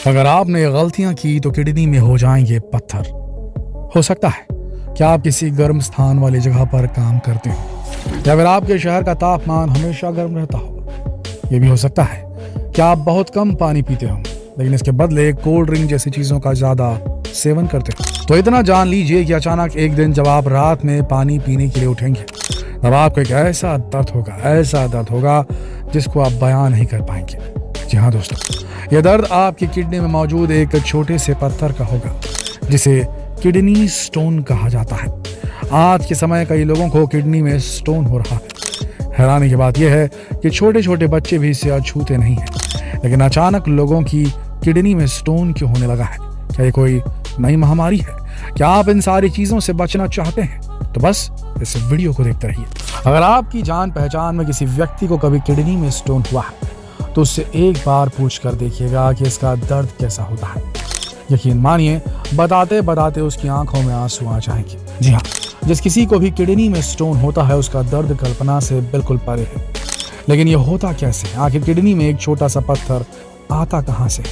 अगर आपने गलतियां की तो किडनी में हो जाएंगे पत्थर। हो सकता है कि आप किसी गर्म स्थान वाली जगह पर काम करते हो या फिर आपके शहर का तापमान हमेशा गर्म रहता हो। ये भी हो सकता है कि आप बहुत कम पानी पीते हो लेकिन इसके बदले कोल्ड ड्रिंक जैसी चीजों का ज्यादा सेवन करते हो। तो इतना जान लीजिए कि अचानक एक दिन जब आप रात में पानी पीने के लिए उठेंगे तब आपको एक ऐसा दर्द होगा जिसको आप बयान नहीं कर पाएंगे। जी हाँ दोस्तों, यह दर्द आपकी किडनी में मौजूद एक छोटे से पत्थर का होगा जिसे किडनी स्टोन कहा जाता है। आज के समय कई लोगों को किडनी में स्टोन हो रहा है। हैरानी की बात यह है कि छोटे छोटे बच्चे भी इसे छूते नहीं हैं, लेकिन अचानक लोगों की किडनी में स्टोन क्यों होने लगा है? क्या ये कोई नई महामारी है? क्या आप इन सारी चीजों से बचना चाहते हैं? तो बस इस वीडियो को देखते रहिए। अगर आपकी जान पहचान में किसी व्यक्ति को कभी किडनी में स्टोन हुआ है तो उससे एक बार पूछ कर देखिएगा कि इसका दर्द कैसा होता है। यकीन मानिए, बताते बताते उसकी आंखों में आंसू आ जाएंगे। जी हाँ, जिस किसी को भी किडनी में स्टोन होता है उसका दर्द कल्पना से बिल्कुल परे है। लेकिन ये होता कैसे? आखिर किडनी में एक छोटा सा पत्थर आता कहाँ से?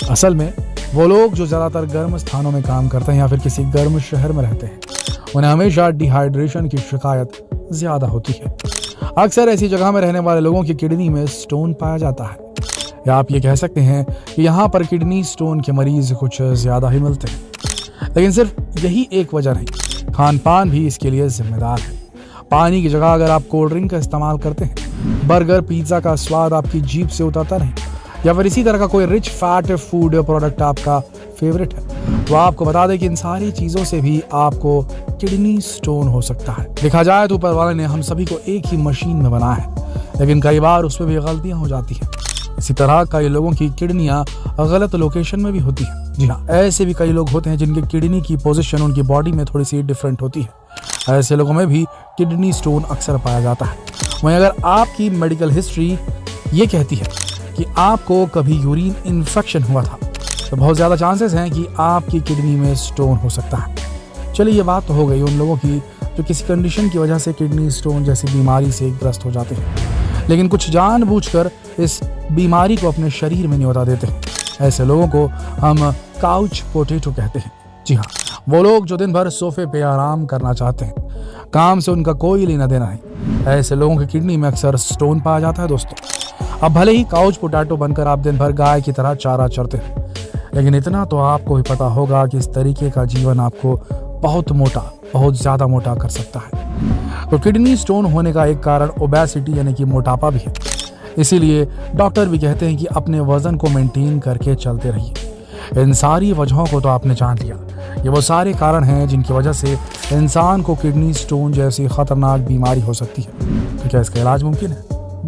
असल में वो लोग जो ज्यादातर गर्म स्थानों में काम करते हैं या फिर किसी गर्म शहर में रहते हैं उन्हें हमेशा डिहाइड्रेशन की शिकायत ज्यादा होती है। अक्सर ऐसी जगह में रहने वाले लोगों की किडनी में स्टोन पाया जाता है, या आप ये कह सकते हैं कि यहाँ पर किडनी स्टोन के मरीज कुछ ज्यादा ही मिलते हैं। लेकिन सिर्फ यही एक वजह नहीं, खान पान भी इसके लिए जिम्मेदार है। पानी की जगह अगर आप कोल्ड ड्रिंक का इस्तेमाल करते हैं, बर्गर पिज्जा का स्वाद आपकी जीभ से उतरता नहीं, या फिर इसी तरह का कोई रिच फैट फूड प्रोडक्ट आपका फेवरेट है, तो आपको बता दें कि इन सारी चीजों से भी आपको किडनी स्टोन हो सकता है। देखा जाए तो ऊपर वाले ने हम सभी को एक ही मशीन में बनाया है, लेकिन कई बार उसमें भी गलतियां हो जाती हैं। इसी तरह कई लोगों की किडनियां गलत लोकेशन में भी होती है। जी हाँ, ऐसे भी कई लोग होते हैं जिनकी किडनी की पोजीशन उनकी बॉडी में थोड़ी सी डिफरेंट होती है। ऐसे लोगों में भी किडनी स्टोन अक्सर पाया जाता है। वहीं अगर आपकी मेडिकल हिस्ट्री ये कहती है कि आपको कभी यूरिन इन्फेक्शन हुआ था तो बहुत ज़्यादा चांसेस हैं कि आपकी किडनी में स्टोन हो सकता है। चलिए, ये बात तो हो गई उन लोगों की जो किसी कंडीशन की वजह से किडनी स्टोन जैसी बीमारी से ग्रस्त हो जाते हैं, लेकिन कुछ जानबूझकर इस बीमारी को अपने शरीर में न्योता देते हैं। ऐसे लोगों को हम काउच पोटैटो कहते हैं। जी हाँ, वो लोग जो दिन भर सोफे पे आराम करना चाहते हैं, काम से उनका कोई लेना देना नहीं, ऐसे लोगों की किडनी में अक्सर स्टोन पाया जाता है। दोस्तों, अब भले ही काउच पोटैटो बनकर आप दिन भर गाय की तरह चारा चरते हैं, लेकिन इतना तो आपको भी पता होगा कि इस तरीके का जीवन आपको बहुत ज्यादा मोटा कर सकता है। तो किडनी स्टोन होने का एक कारण ओबेसिटी यानी कि मोटापा भी है। इसीलिए डॉक्टर भी कहते हैं कि अपने वजन को मेंटेन करके चलते रहिए। इन सारी वजहों को तो आपने जान लिया। ये वो सारे कारण हैं जिनकी वजह से इंसान को किडनी स्टोन जैसी खतरनाक बीमारी हो सकती है। तो क्या इसका इलाज मुमकिन है?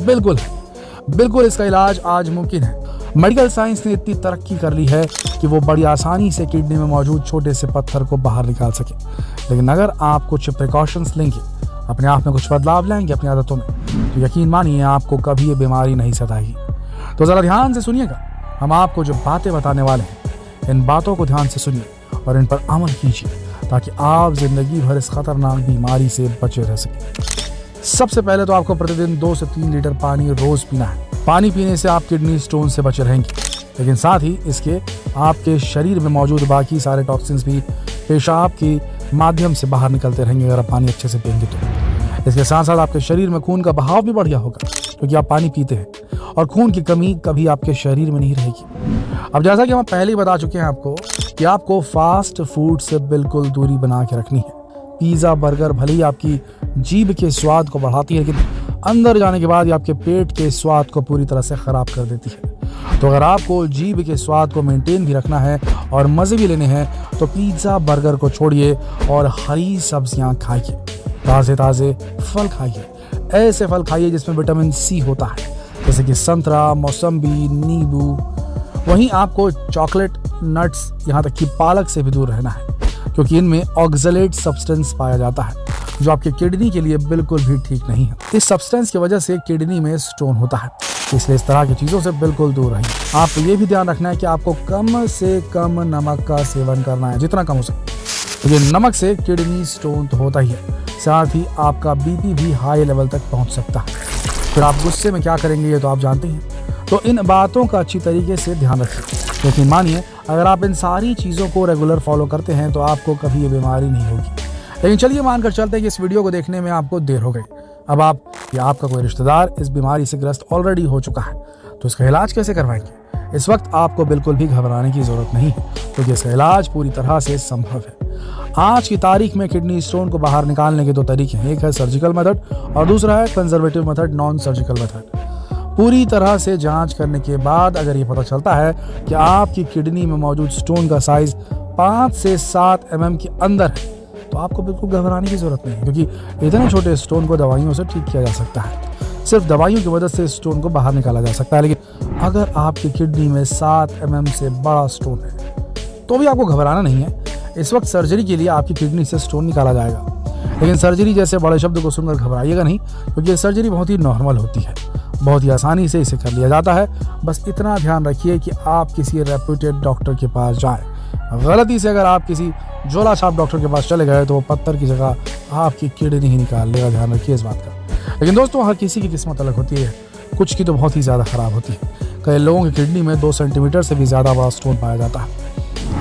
बिल्कुल है, बिल्कुल इसका इलाज आज मुमकिन है। मेडिकल साइंस ने इतनी तरक्की कर ली है कि वो बड़ी आसानी से किडनी में मौजूद छोटे से पत्थर को बाहर निकाल सके। लेकिन अगर आप कुछ प्रिकॉशंस लेंगे, अपने आप में कुछ बदलाव लाएंगे अपनी आदतों में, तो यकीन मानिए आपको कभी ये बीमारी नहीं सताएगी। तो जरा ध्यान से सुनिएगा, हम आपको जो बातें बताने वाले हैं इन बातों को ध्यान से सुनिए और इन पर अमल कीजिए ताकि आप जिंदगी भर इस खतरनाक बीमारी से बचे रह सकें। सबसे पहले तो आपको प्रतिदिन 2 से 3 लीटर पानी रोज पीना है। पानी पीने से आप किडनी स्टोन से बचे रहेंगे, लेकिन साथ ही इसके आपके शरीर में मौजूद बाकी सारे टॉक्सिन्स भी पेशाब के माध्यम से बाहर निकलते रहेंगे अगर आप पानी अच्छे से पिएंगे तो। इसके साथ साथ आपके शरीर में खून का बहाव भी बढ़िया होगा क्योंकि आप पानी पीते हैं और खून की कमी कभी आपके शरीर में नहीं रहेगी। अब जैसा कि हम पहले ही बता चुके हैं आपको कि आपको फास्ट फूड से बिल्कुल दूरी बना के रखनी है। पिज्जा बर्गर भले ही आपकी जीभ के स्वाद को बढ़ाती है, लेकिन अंदर जाने के बाद ये आपके पेट के स्वाद को पूरी तरह से खराब कर देती है। तो अगर आपको जीभ के स्वाद को मेंटेन भी रखना है और मज़े भी लेने हैं तो पिज्ज़ा बर्गर को छोड़िए और हरी सब्जियां खाइए, ताज़े ताज़े फल खाइए। ऐसे फल खाइए जिसमें विटामिन सी होता है, जैसे कि संतरा, मौसम्बी, नींबू। वहीं आपको चॉकलेट, नट्स, यहाँ तक कि पालक से भी दूर रहना है क्योंकि इनमें ऑक्सलेट सब्सटेंस पाया जाता है जो आपके किडनी के लिए बिल्कुल भी ठीक नहीं है। इस सब्सटेंस की वजह से किडनी में स्टोन होता है, इसलिए इस तरह की चीज़ों से बिल्कुल दूर रहिए। आपको ये भी ध्यान रखना है कि आपको कम से कम नमक का सेवन करना है, जितना कम हो सके, क्योंकि नमक से किडनी स्टोन तो होता ही है, साथ ही आपका बीपी भी हाई लेवल तक पहुंच सकता है। फिर आप गुस्से में क्या करेंगे ये तो आप जानते हैं। तो इन बातों का अच्छी तरीके से ध्यान रखिए, लेकिन मानिए अगर आप इन सारी चीज़ों को रेगुलर फॉलो करते हैं तो आपको कभी ये बीमारी नहीं होगी। लेकिन चलिए मानकर चलते हैं कि इस वीडियो को देखने में आपको देर हो गई, अब आप या आपका कोई रिश्तेदार इस बीमारी से ग्रस्त ऑलरेडी हो चुका है, तो इसका इलाज कैसे करवाएंगे? इस वक्त आपको बिल्कुल भी घबराने की जरूरत नहीं है, क्योंकि इसका इलाज पूरी तरह से संभव है। आज की तारीख में किडनी स्टोन को बाहर निकालने के दो तरीके हैं, एक है सर्जिकल मेथड और दूसरा है conservative method, non surgical method. पूरी तरह से जांच करने के बाद अगर ये पता चलता है कि आपकी किडनी में मौजूद स्टोन का साइज 5 से 7 mm के अंदर है, तो आपको बिल्कुल घबराने की जरूरत नहीं है, क्योंकि इतने छोटे स्टोन को दवाइयों से ठीक किया जा सकता है। सिर्फ दवाइयों की मदद से स्टोन को बाहर निकाला जा सकता है। लेकिन अगर आपकी किडनी में 7 mm से बड़ा स्टोन है तो भी आपको घबराना नहीं है। इस वक्त सर्जरी के लिए आपकी किडनी से स्टोन निकाला जाएगा, लेकिन सर्जरी जैसे बड़े शब्द को सुनकर घबराइएगा नहीं, क्योंकि ये सर्जरी बहुत ही नॉर्मल होती है, बहुत ही आसानी से इसे कर लिया जाता है। बस इतना ध्यान रखिए कि आप किसी रेप्यूटेड डॉक्टर के पास जाएं। गलती से अगर आप किसी झोला छाप डॉक्टर के पास चले गए तो वो पत्थर की जगह आपकी किडनी ही निकाल लेगा, ध्यान रखिए इस बात का। लेकिन दोस्तों, हर किसी की किस्मत अलग होती है, कुछ की तो बहुत ही ज़्यादा ख़राब होती है। कई लोगों की किडनी में 2 सेंटीमीटर से भी ज़्यादा बड़ा स्टोन पाया जाता है।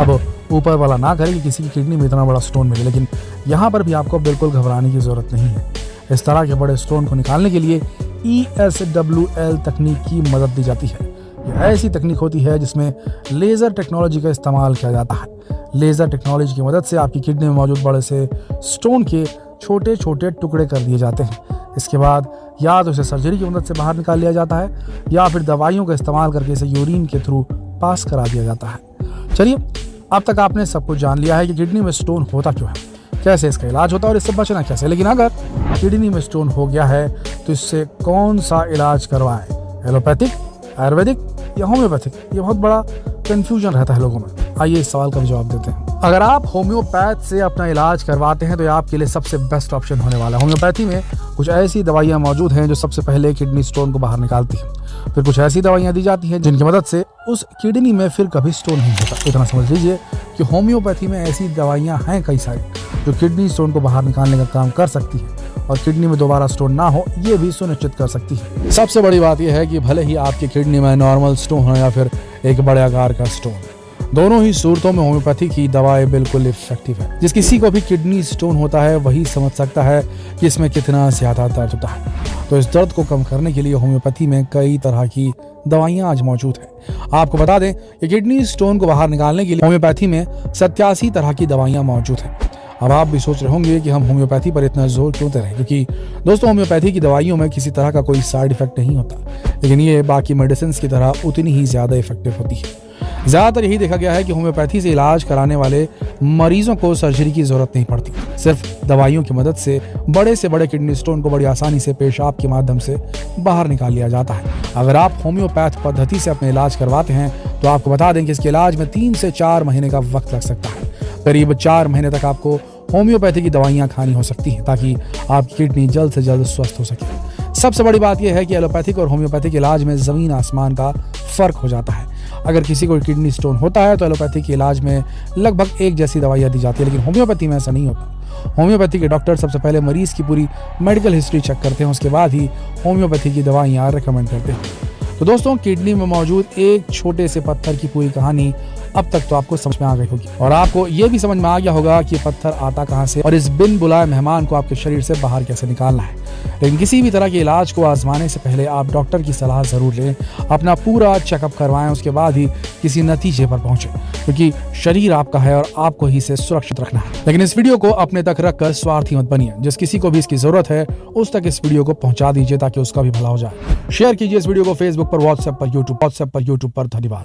अब ऊपर वाला ना करे कि किसी की किडनी में इतना बड़ा स्टोन मिले, लेकिन यहाँ पर भी आपको बिल्कुल घबराने की ज़रूरत नहीं है। इस तरह के बड़े स्टोन को निकालने के लिए ESWL तकनीक की मदद दी जाती है। यह ऐसी तकनीक होती है जिसमें लेज़र टेक्नोलॉजी का इस्तेमाल किया जाता है। लेज़र टेक्नोलॉजी की मदद से आपकी किडनी में मौजूद बड़े से स्टोन के छोटे छोटे टुकड़े कर दिए जाते हैं। इसके बाद या तो इसे सर्जरी की मदद से बाहर निकाल लिया जाता है या फिर दवाइयों का इस्तेमाल करके इसे यूरिन के थ्रू पास करा दिया जाता है। चलिए, अब तक आपने सब कुछ जान लिया है कि किडनी में स्टोन होता क्यों है, कैसे इसका इलाज होता है और इससे बचना कैसे। लेकिन अगर किडनी में स्टोन हो गया है तो इससे कौन सा इलाज करवाएं, एलोपैथिक, आयुर्वेदिक या होम्योपैथिक? ये बहुत बड़ा कंफ्यूजन रहता है लोगों में। आइए इस सवाल का भी जवाब देते हैं। अगर आप होम्योपैथ से अपना इलाज करवाते हैं तो ये आपके लिए सबसे बेस्ट ऑप्शन होने वाला है। होम्योपैथी में कुछ ऐसी दवाइयाँ मौजूद हैं जो सबसे पहले किडनी स्टोन को बाहर निकालती हैं, फिर कुछ ऐसी दवाइयाँ दी जाती हैं जिनकी मदद से उस किडनी में फिर कभी स्टोन नहीं होता। इतना समझ लीजिए कि होम्योपैथी में ऐसी दवाइयाँ हैं कई सारी जो किडनी स्टोन को बाहर निकालने का काम कर सकती है और किडनी में दोबारा स्टोन ना हो ये भी सुनिश्चित कर सकती है। सबसे बड़ी बात यह है कि भले ही आपकी किडनी में नॉर्मल स्टोन हो या फिर एक बड़े आकार का स्टोन, दोनों ही सूरतों में होम्योपैथी की दवाएं बिल्कुल इफेक्टिव है। जिस किसी को भी किडनी स्टोन होता है वही समझ सकता है कि इसमें कितना ज्यादा दर्द होता है। तो इस दर्द को कम करने के लिए होम्योपैथी में कई तरह की दवाइयां आज मौजूद हैं। आपको बता दें कि किडनी स्टोन को बाहर निकालने के लिए होम्योपैथी में 87 तरह की दवाइयां मौजूद हैं। अब आप भी सोच रहे होंगे कि हम होम्योपैथी पर इतना जोर क्यों दे रहे हैं, क्योंकि दोस्तों होम्योपैथी की दवाइयों में किसी तरह का कोई साइड इफेक्ट नहीं होता, लेकिन ये बाकी मेडिसिन की तरह उतनी ही ज्यादा इफेक्टिव होती है। ज्यादातर यही देखा गया है कि होम्योपैथी से इलाज कराने वाले मरीजों को सर्जरी की जरूरत नहीं पड़ती। सिर्फ दवाइयों की मदद से बड़े किडनी स्टोन को बड़ी आसानी से पेशाब के माध्यम से बाहर निकाल लिया जाता है। अगर आप होम्योपैथ पद्धति से अपने इलाज करवाते हैं तो आपको बता दें कि इसके इलाज में 3 से 4 महीने का वक्त लग सकता है। करीब 4 महीने तक आपको होम्योपैथी की दवाइयाँ खानी हो सकती हैं ताकि आपकी किडनी जल्द से जल्द स्वस्थ हो सके। सबसे बड़ी बात यह है कि एलोपैथिक और होम्योपैथिक इलाज में जमीन आसमान का फर्क हो जाता है। अगर किसी को किडनी स्टोन होता है तो एलोपैथी के इलाज में लगभग एक जैसी दवाइयाँ दी जाती है, लेकिन होम्योपैथी में ऐसा नहीं होता। होम्योपैथी के डॉक्टर सबसे पहले मरीज की पूरी मेडिकल हिस्ट्री चेक करते हैं, उसके बाद ही होम्योपैथी की दवाइयाँ रिकमेंड करते हैं। तो दोस्तों, किडनी में मौजूद एक छोटे से पत्थर की पूरी कहानी अब तक तो आपको समझ में आ गई होगी और आपको ये भी समझ में आ गया होगा कि पत्थर आता कहाँ से और इस बिन बुलाए मेहमान को आपके शरीर से बाहर कैसे निकालना है। लेकिन किसी भी तरह के इलाज को आजमाने से पहले आप डॉक्टर की सलाह जरूर लें, अपना पूरा चेकअप करवाएं, उसके बाद ही किसी नतीजे पर पहुंचे, क्योंकि शरीर आपका है और आपको ही इसे सुरक्षित रखना है। लेकिन इस वीडियो को अपने तक रखकर स्वार्थी मत बनिए। जिस किसी को भी इसकी जरूरत है उस तक इस वीडियो को पहुंचा दीजिए ताकि उसका भी भला हो जाए। शेयर कीजिए इस वीडियो को फेसबुक पर, व्हाट्सएप पर, यूट्यूब पर। धन्यवाद।